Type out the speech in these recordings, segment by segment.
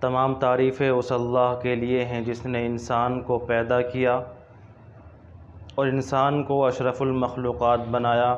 تمام تعریفیں اس اللہ کے لیے ہیں جس نے انسان کو پیدا کیا اور انسان کو اشرف المخلوقات بنایا۔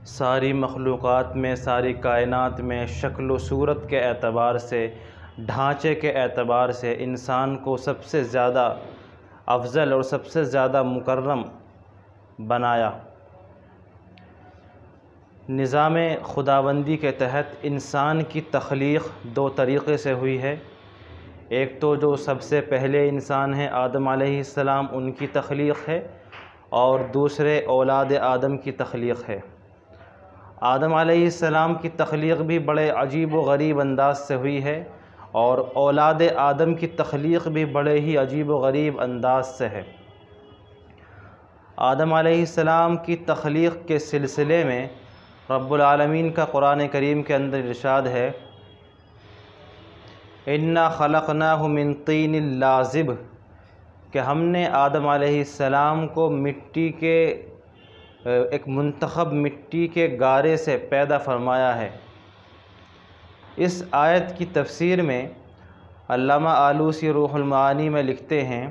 ساری مخلوقات میں، ساری کائنات میں شکل و صورت کے اعتبار سے، ڈھانچے کے اعتبار سے انسان کو سب سے زیادہ افضل اور سب سے زیادہ مکرم بنایا۔ نظام خداوندی کے تحت انسان کی تخلیق دو طریقے سے ہوئی ہے۔ ایک تو جو سب سے پہلے انسان ہیں آدم علیہ السلام، ان کی تخلیق ہے، اور دوسرے اولاد آدم کی تخلیق ہے۔ آدم علیہ السلام کی تخلیق بھی بڑے عجیب و غریب انداز سے ہوئی ہے، اور اولاد آدم کی تخلیق بھی بڑے ہی عجیب و غریب انداز سے ہے۔ آدم علیہ السلام کی تخلیق کے سلسلے میں رب العالمین کا قرآن کریم کے اندر ارشاد ہے، اِنَّا خَلَقْنَاهُ مِن طِينٍ لَازِبٍ، کہ ہم نے آدم علیہ السلام کو مٹی کے ایک منتخب مٹی کے گارے سے پیدا فرمایا ہے۔ اس آیت کی تفسیر میں علامہ آلوسی روح المعانی میں لکھتے ہیں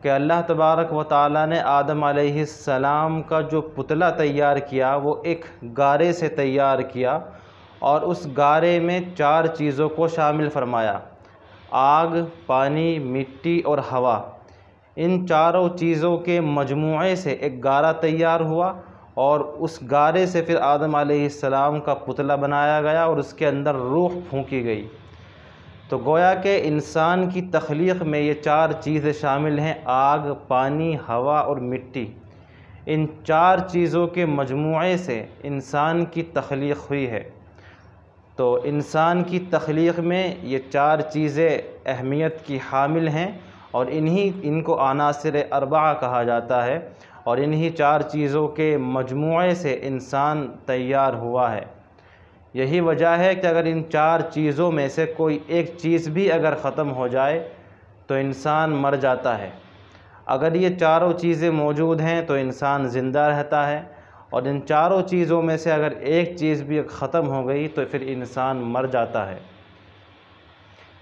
کہ اللہ تبارک و تعالیٰ نے آدم علیہ السلام کا جو پتلا تیار کیا وہ ایک گارے سے تیار کیا، اور اس گارے میں 4 چیزوں کو شامل فرمایا: آگ، پانی، مٹی اور ہوا۔ ان چاروں چیزوں کے مجموعے سے ایک گارا تیار ہوا، اور اس گارے سے پھر آدم علیہ السلام کا پتلا بنایا گیا اور اس کے اندر روح پھونکی گئی۔ تو گویا کہ انسان کی تخلیق میں یہ 4 چیزیں شامل ہیں: آگ، پانی، ہوا اور مٹی۔ ان 4 چیزوں کے مجموعے سے انسان کی تخلیق ہوئی ہے۔ تو انسان کی تخلیق میں یہ 4 چیزیں اہمیت کی حامل ہیں، اور ان کو عناصر اربعہ کہا جاتا ہے، اور انہی 4 چیزوں کے مجموعے سے انسان تیار ہوا ہے۔ یہی وجہ ہے کہ اگر ان 4 چیزوں میں سے کوئی ایک چیز بھی اگر ختم ہو جائے تو انسان مر جاتا ہے۔ اگر یہ چاروں چیزیں موجود ہیں تو انسان زندہ رہتا ہے، اور ان چاروں چیزوں میں سے اگر ایک چیز بھی ختم ہو گئی تو پھر انسان مر جاتا ہے۔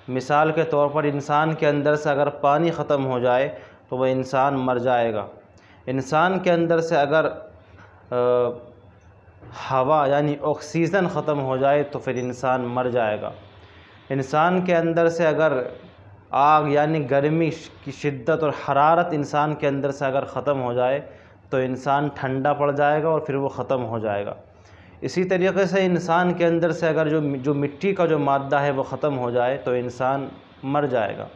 مثال کے طور پر انسان کے اندر سے اگر پانی ختم ہو جائے تو وہ انسان مر جائے گا۔ انسان کے اندر سے اگر ہوا یعنی آکسیجن ختم ہو جائے تو پھر انسان مر جائے گا۔ انسان کے اندر سے اگر آگ یعنی گرمی کی شدت اور حرارت انسان کے اندر سے اگر ختم ہو جائے تو انسان ٹھنڈا پڑ جائے گا اور پھر وہ ختم ہو جائے گا۔ اسی طریقے سے انسان کے اندر سے اگر جو مٹی کا جو مادہ ہے وہ ختم ہو جائے تو انسان مر جائے گا۔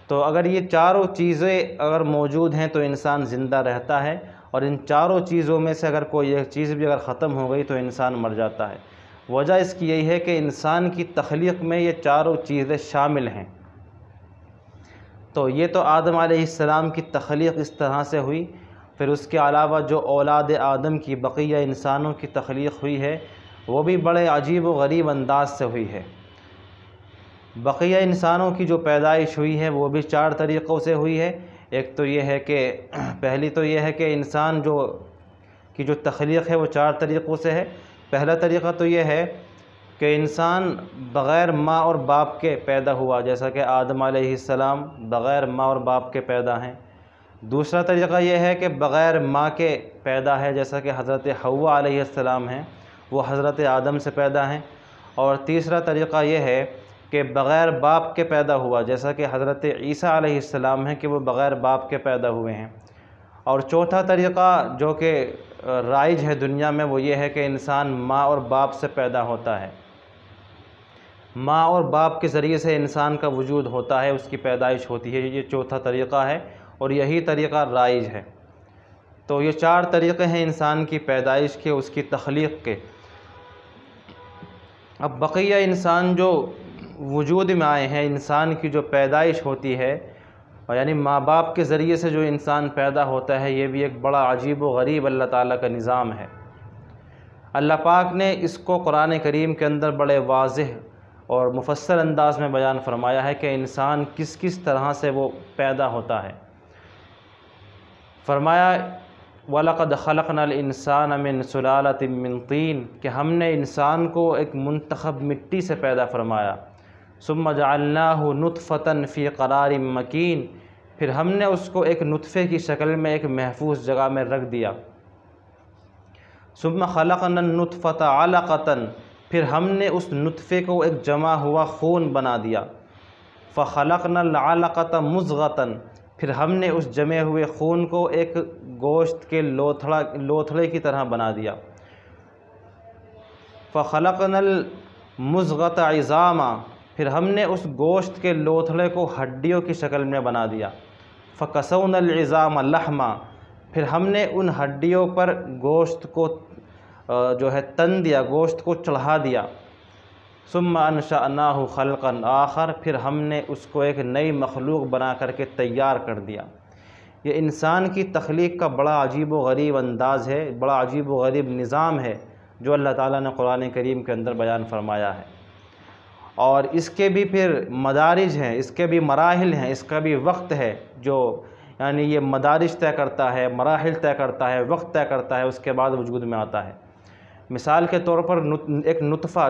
تو اگر یہ چاروں چیزیں اگر موجود ہیں تو انسان زندہ رہتا ہے، اور ان چاروں چیزوں میں سے اگر کوئی ایک چیز بھی اگر ختم ہو گئی تو انسان مر جاتا ہے۔ وجہ اس کی یہی ہے کہ انسان کی تخلیق میں یہ چاروں چیزیں شامل ہیں۔ تو یہ تو آدم علیہ السلام کی تخلیق اس طرح سے ہوئی۔ پھر اس کے علاوہ جو اولاد آدم کی بقیہ انسانوں کی تخلیق ہوئی ہے وہ بھی بڑے عجیب و غریب انداز سے ہوئی ہے۔ بقیہ انسانوں کی جو پیدائش ہوئی ہے وہ بھی 4 طریقوں سے ہوئی ہے۔ ایک تو یہ ہے کہ پہلی تو یہ ہے کہ انسان کی جو تخلیق ہے وہ 4 طریقوں سے ہے۔ پہلا طریقہ تو یہ ہے کہ انسان بغیر ماں اور باپ کے پیدا ہوا، جیسا کہ آدم علیہ السلام بغیر ماں اور باپ کے پیدا ہیں۔ دوسرا طریقہ یہ ہے کہ بغیر ماں کے پیدا ہے، جیسا کہ حضرت حوا علیہ السلام ہیں، وہ حضرت آدم سے پیدا ہیں۔ اور تیسرا طریقہ یہ ہے کہ بغیر باپ کے پیدا ہوا، جیسا کہ حضرت عیسیٰ علیہ السلام ہیں کہ وہ بغیر باپ کے پیدا ہوئے ہیں۔ اور چوتھا طریقہ جو کہ رائج ہے دنیا میں وہ یہ ہے کہ انسان ماں اور باپ سے پیدا ہوتا ہے۔ ماں اور باپ کے ذریعے سے انسان کا وجود ہوتا ہے، اس کی پیدائش ہوتی ہے۔ یہ چوتھا طریقہ ہے اور یہی طریقہ رائج ہے۔ تو یہ 4 طریقے ہیں انسان کی پیدائش کے، اس کی تخلیق کے۔ اب بقیہ انسان جو وجود میں آئے ہیں، انسان کی جو پیدائش ہوتی ہے، یعنی ماں باپ کے ذریعے سے جو انسان پیدا ہوتا ہے، یہ بھی ایک بڑا عجیب و غریب اللہ تعالیٰ کا نظام ہے۔ اللہ پاک نے اس کو قرآن کریم کے اندر بڑے واضح اور مفصل انداز میں بیان فرمایا ہے کہ انسان کس کس طرح سے وہ پیدا ہوتا ہے۔ فرمایا وَلَقَدْ خَلَقْنَا الْإِنسَانَ مِنْ سُلَالَةٍ مِّن طِينٍ، کہ ہم نے انسان کو ایک منتخب مٹی سے پیدا فرمایا۔ ثم جعلناہ نطفۃ فی قرار مکین، پھر ہم نے اس کو ایک نطفے کی شکل میں ایک محفوظ جگہ میں رکھ دیا۔ ثم خلقنا النطفۃ علقۃ، پھر ہم نے اس نطفے کو ایک جمع ہوا خون بنا دیا۔ فخلقنا العلقۃ مضغۃ، پھر ہم نے اس جمے ہوئے خون کو ایک گوشت کے لوتھڑے کی طرح بنا دیا۔ فخلقنا المضغۃ عظاما، پھر ہم نے اس گوشت کے لوتھڑے کو ہڈیوں کی شکل میں بنا دیا۔ فکسونا العظام لحما، پھر ہم نے ان ہڈیوں پر گوشت کو جو ہے تن دیا، گوشت کو چڑھا دیا۔ ثم انشأناہ خلقا آخر، پھر ہم نے اس کو ایک نئی مخلوق بنا کر کے تیار کر دیا۔ یہ انسان کی تخلیق کا بڑا عجیب و غریب انداز ہے، بڑا عجیب و غریب نظام ہے جو اللہ تعالیٰ نے قرآن کریم کے اندر بیان فرمایا ہے، اور اس کے بھی پھر مدارج ہیں، اس کے بھی مراحل ہیں، اس کا بھی وقت ہے، جو یعنی یہ مدارج طے کرتا ہے، مراحل طے کرتا ہے، وقت طے کرتا ہے، اس کے بعد وجود میں آتا ہے۔ مثال کے طور پر ایک نطفہ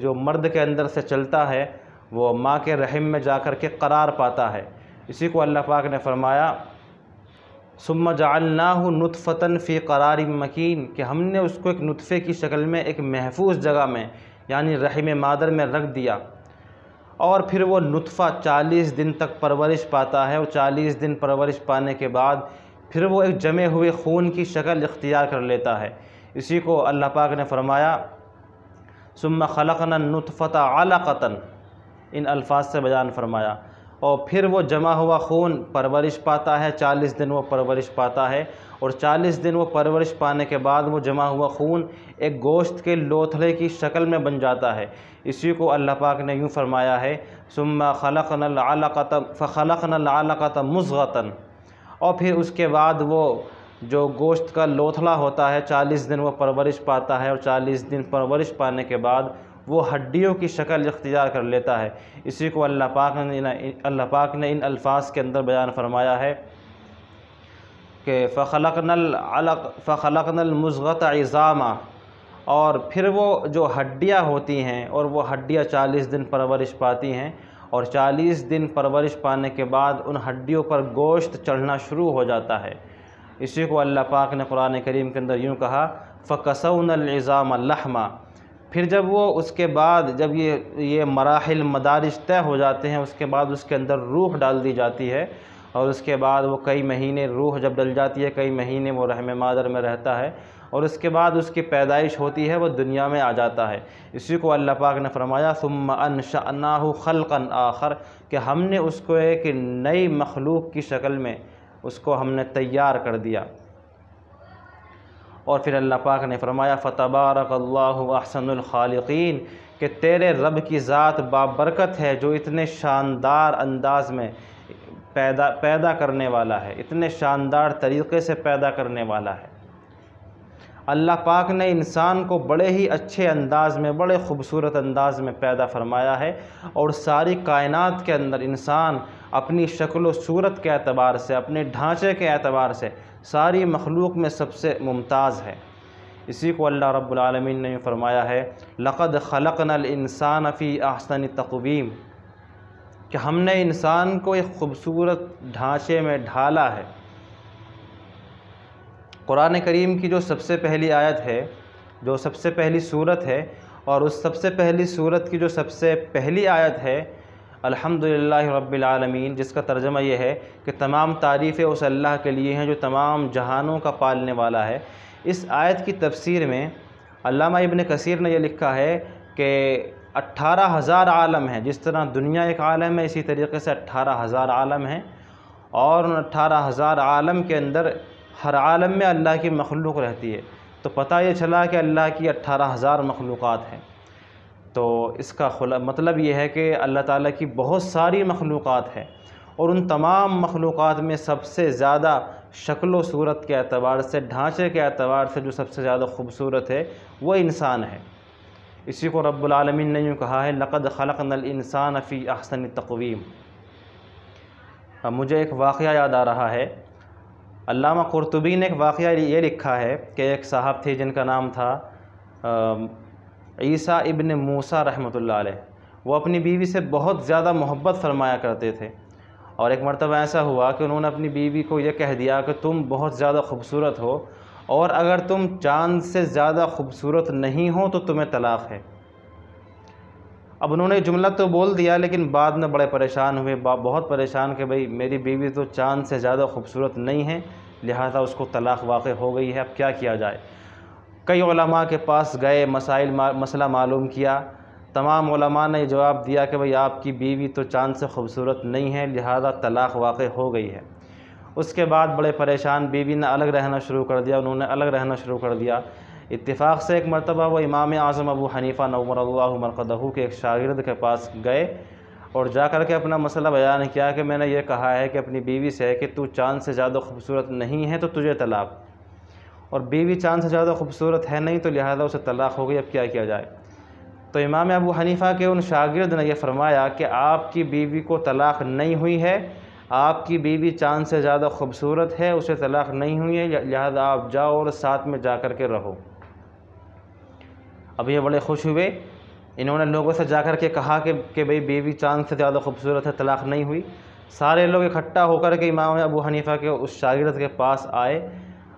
جو مرد کے اندر سے چلتا ہے، وہ ماں کے رحم میں جا کر کے قرار پاتا ہے۔ اسی کو اللہ پاک نے فرمایا ثم جعلناہ نطفۃ فی قرار مکین، کہ ہم نے اس کو ایک نطفے کی شکل میں ایک محفوظ جگہ میں یعنی رحم مادر میں رکھ دیا، اور پھر وہ نطفہ 40 دن تک پرورش پاتا ہے، اور 40 دن پرورش پانے کے بعد پھر وہ ایک جمے ہوئے خون کی شکل اختیار کر لیتا ہے۔ اسی کو اللہ پاک نے فرمایا ثم خلقنا النطفۃ علقۃ، ان الفاظ سے بیان فرمایا، اور پھر وہ جمع ہوا خون پرورش پاتا ہے، 40 دن وہ پرورش پاتا ہے، اور 40 دن وہ پرورش پانے کے بعد وہ جمع ہوا خون ایک گوشت کے لوتھڑے کی شکل میں بن جاتا ہے۔ اسی کو اللہ پاک نے یوں فرمایا ہے ثم خلقنا العلقۃ فخلقنا العلقۃ مضغۃ، اور پھر اس کے بعد وہ جو گوشت کا لوتھڑا ہوتا ہے 40 دن وہ پرورش پاتا ہے، اور 40 دن پرورش پانے کے بعد وہ ہڈیوں کی شکل اختیار کر لیتا ہے۔ اسی کو اللہ پاک نے ان الفاظ کے اندر بیان فرمایا ہے کہ فخلقنا المضغۃ عظاما، اور پھر وہ جو ہڈیاں ہوتی ہیں، اور وہ ہڈیاں 40 دن پرورش پاتی ہیں، اور 40 دن پرورش پانے کے بعد ان ہڈیوں پر گوشت چڑھنا شروع ہو جاتا ہے۔ اسی کو اللہ پاک نے قرآن کریم کے اندر یوں کہا فَكَسَوْنَا الْعِظَامَ لَحْمًا، پھر جب وہ اس کے بعد جب یہ مراحل مدارج طے ہو جاتے ہیں، اس کے بعد اس کے اندر روح ڈال دی جاتی ہے، اور اس کے بعد وہ کئی مہینے روح جب ڈل جاتی ہے، کئی مہینے وہ رحم مادر میں رہتا ہے، اور اس کے بعد اس کی پیدائش ہوتی ہے، وہ دنیا میں آ جاتا ہے۔ اسی کو اللہ پاک نے فرمایا ثم انشأناہ خلقا آخر، کہ ہم نے اس کو ایک نئی مخلوق کی شکل میں اس کو ہم نے تیار کر دیا۔ اور پھر اللہ پاک نے فرمایا فتبارک اللہ احسن الخالقین، کہ تیرے رب کی ذات بابرکت ہے جو اتنے شاندار انداز میں پیدا کرنے والا ہے، اتنے شاندار طریقے سے پیدا کرنے والا ہے۔ اللہ پاک نے انسان کو بڑے ہی اچھے انداز میں، بڑے خوبصورت انداز میں پیدا فرمایا ہے، اور ساری کائنات کے اندر انسان اپنی شکل و صورت کے اعتبار سے، اپنے ڈھانچے کے اعتبار سے ساری مخلوق میں سب سے ممتاز ہے۔ اسی کو اللہ رب العالمین نے فرمایا ہے لَقَدْ خَلَقْنَا الْإِنسَانَ فِي أَحْسَنِ تَقْوِيمٍ، کہ ہم نے انسان کو ایک خوبصورت ڈھانچے میں ڈھالا ہے۔ قرآن کریم کی جو سب سے پہلی آیت ہے، جو سب سے پہلی سورت ہے، اور اس سب سے پہلی سورت کی جو سب سے پہلی آیت ہے الحمدللہ رب العالمین، جس کا ترجمہ یہ ہے کہ تمام تعریفیں اس اللہ کے لیے ہیں جو تمام جہانوں کا پالنے والا ہے۔ اس آیت کی تفسیر میں علامہ ابن کثیر نے یہ لکھا ہے کہ 18,000 عالم ہیں، جس طرح دنیا ایک عالم ہے، اسی طریقے سے 18,000 عالم ہیں، اور ان 18,000 عالم کے اندر ہر عالم میں اللہ کی مخلوق رہتی ہے۔ تو پتہ یہ چلا کہ اللہ کی 18,000 مخلوقات ہیں۔ تو اس کا مطلب یہ ہے کہ اللہ تعالیٰ کی بہت ساری مخلوقات ہیں، اور ان تمام مخلوقات میں سب سے زیادہ شکل و صورت کے اعتبار سے، ڈھانچے کے اعتبار سے جو سب سے زیادہ خوبصورت ہے وہ انسان ہے۔ اسی کو رب العالمین نے یوں کہا ہے لَقَدْ خَلَقْنَا الْإِنسَانَ فِي أَحْسَنِ تَقْوِيمٍ۔ اب مجھے ایک واقعہ یاد آ رہا ہے، علامہ قرطبی نے ایک واقعہ یہ لکھا ہے کہ ایک صاحب تھے جن کا نام تھا عیسیٰ ابن موسیٰ رحمۃ اللہ علیہ۔ وہ اپنی بیوی سے بہت زیادہ محبت فرمایا کرتے تھے، اور ایک مرتبہ ایسا ہوا کہ انہوں نے اپنی بیوی کو یہ کہہ دیا کہ تم بہت زیادہ خوبصورت ہو، اور اگر تم چاند سے زیادہ خوبصورت نہیں ہو تو تمہیں طلاق ہے۔ اب انہوں نے جملہ تو بول دیا، لیکن بعد میں بڑے پریشان ہوئے، بہت پریشان کہ بھئی میری بیوی تو چاند سے زیادہ خوبصورت نہیں ہے، لہذا اس کو طلاق واقع ہو گئی ہے، اب کیا کیا جائے۔ کئی علماء کے پاس گئے، مسئلہ معلوم کیا، تمام علماء نے جواب دیا کہ بھئی آپ کی بیوی تو چاند سے خوبصورت نہیں ہے، لہذا طلاق واقع ہو گئی ہے۔ اس کے بعد بڑے پریشان، بیوی نے الگ رہنا شروع کر دیا، انہوں نے الگ رہنا شروع کر دیا۔ اتفاق سے ایک مرتبہ وہ امام اعظم ابو حنیفہ نور اللہ مرقدہ کے ایک شاگرد کے پاس گئے اور جا کر کے اپنا مسئلہ بیان کیا کہ میں نے یہ کہا ہے کہ اپنی بیوی سے کہ تو چاند سے زیادہ خوبصورت نہیں ہے تو تجھے طلاق، اور بیوی چاند سے زیادہ خوبصورت ہے نہیں تو لہذا اسے طلاق ہو گئی، اب کیا کیا جائے۔ تو امام ابو حنیفہ کے ان شاگرد نے یہ فرمایا کہ آپ کی بیوی کو طلاق نہیں ہوئی ہے، آپ کی بیوی چاند سے زیادہ خوبصورت ہے، اسے طلاق نہیں ہوئی ہے، لہذا آپ جاؤ اور ساتھ میں جا کر کے رہو۔ اب یہ بڑے خوش ہوئے، انہوں نے لوگوں سے جا کر کے کہا کہ بھئی بیوی چاند سے زیادہ خوبصورت ہے، طلاق نہیں ہوئی۔ سارے لوگ اکٹھا ہو کر کے امام ابو حنیفہ کے اس شاگرد کے پاس آئے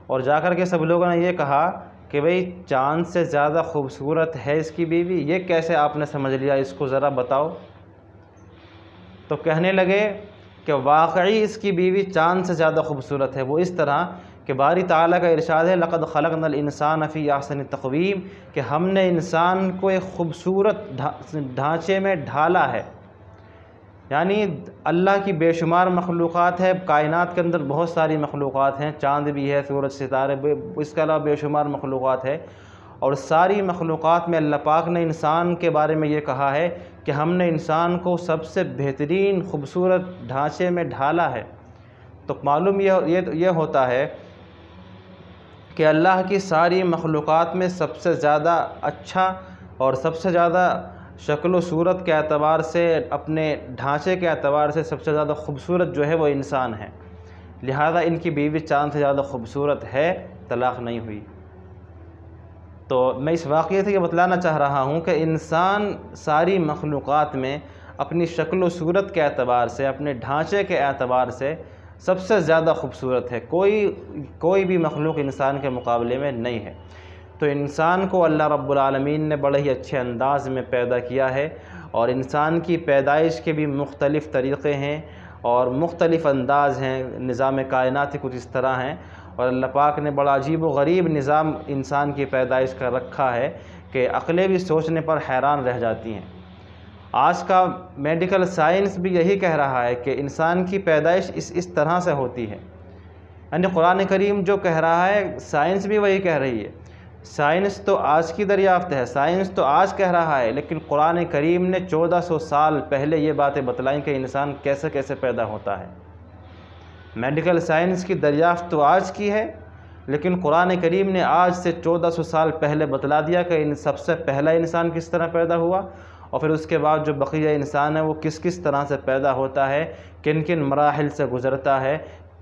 اور جا کر کے سب لوگوں نے یہ کہا کہ بھئی چاند سے زیادہ خوبصورت ہے اس کی بیوی، یہ کیسے آپ نے سمجھ لیا، اس کو ذرا بتاؤ۔ تو کہنے لگے کہ واقعی اس کی بیوی چاند سے زیادہ خوبصورت ہے، وہ اس طرح کہ باری تعالیٰ کا ارشاد ہے لَقَدْ خَلَقْنَا الْإِنسَانَ فِي أَحْسَنِ تَقْوِيمٍ، کہ ہم نے انسان کو ایک خوبصورت ڈھانچے میں ڈھالا ہے۔ یعنی اللہ کی بے شمار مخلوقات ہے، کائنات کے اندر بہت ساری مخلوقات ہیں، چاند بھی ہے، سورج ستارے، اس کے علاوہ بے شمار مخلوقات ہے، اور ساری مخلوقات میں اللہ پاک نے انسان کے بارے میں یہ کہا ہے کہ ہم نے انسان کو سب سے بہترین خوبصورت ڈھانچے میں ڈھالا ہے۔ تو معلوم یہ ہوتا ہے کہ اللہ کی ساری مخلوقات میں سب سے زیادہ اچھا اور سب سے زیادہ شکل و صورت کے اعتبار سے، اپنے ڈھانچے کے اعتبار سے سب سے زیادہ خوبصورت جو ہے وہ انسان ہے، لہذا ان کی بیوی چاند سے زیادہ خوبصورت ہے، طلاق نہیں ہوئی۔ تو میں اس واقعے سے یہ بتلانا چاہ رہا ہوں کہ انسان ساری مخلوقات میں اپنی شکل و صورت کے اعتبار سے، اپنے ڈھانچے کے اعتبار سے سب سے زیادہ خوبصورت ہے، کوئی بھی مخلوق انسان کے مقابلے میں نہیں ہے۔ تو انسان کو اللہ رب العالمین نے بڑے ہی اچھے انداز میں پیدا کیا ہے، اور انسان کی پیدائش کے بھی مختلف طریقے ہیں اور مختلف انداز ہیں، نظام کائناتی کچھ اس طرح ہیں، اور اللہ پاک نے بڑا عجیب و غریب نظام انسان کی پیدائش کا رکھا ہے کہ عقلیں بھی سوچنے پر حیران رہ جاتی ہیں۔ آج کا میڈیکل سائنس بھی یہی کہہ رہا ہے کہ انسان کی پیدائش اس طرح سے ہوتی ہے، یعنی قرآن کریم جو کہہ رہا ہے سائنس بھی وہی کہہ رہی ہے۔ سائنس تو آج کی دریافت ہے، سائنس تو آج کہہ رہا ہے، لیکن قرآن کریم نے 1400 سال پہلے یہ باتیں بتلائیں کہ انسان کیسے کیسے پیدا ہوتا ہے۔ میڈیکل سائنس کی دریافت تو آج کی ہے، لیکن قرآن کریم نے آج سے 1400 سال پہلے بتلا دیا کہ سب سے پہلا انسان کس طرح پیدا ہوا، اور پھر اس کے بعد جو بقیہ انسان ہے وہ کس طرح سے پیدا ہوتا ہے، کن کن مراحل سے گزرتا ہے،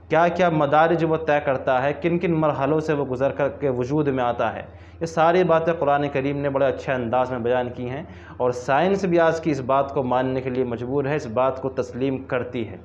کیا کیا مدارج وہ طے کرتا ہے، کن کن مرحلوں سے وہ گزر کر کے وجود میں آتا ہے۔ یہ ساری باتیں قرآن کریم نے بڑے اچھے انداز میں بیان کی ہیں، اور سائنس بھی آج کی اس بات کو ماننے کے لیے مجبور ہے، اس بات کو تسلیم کرتی ہے۔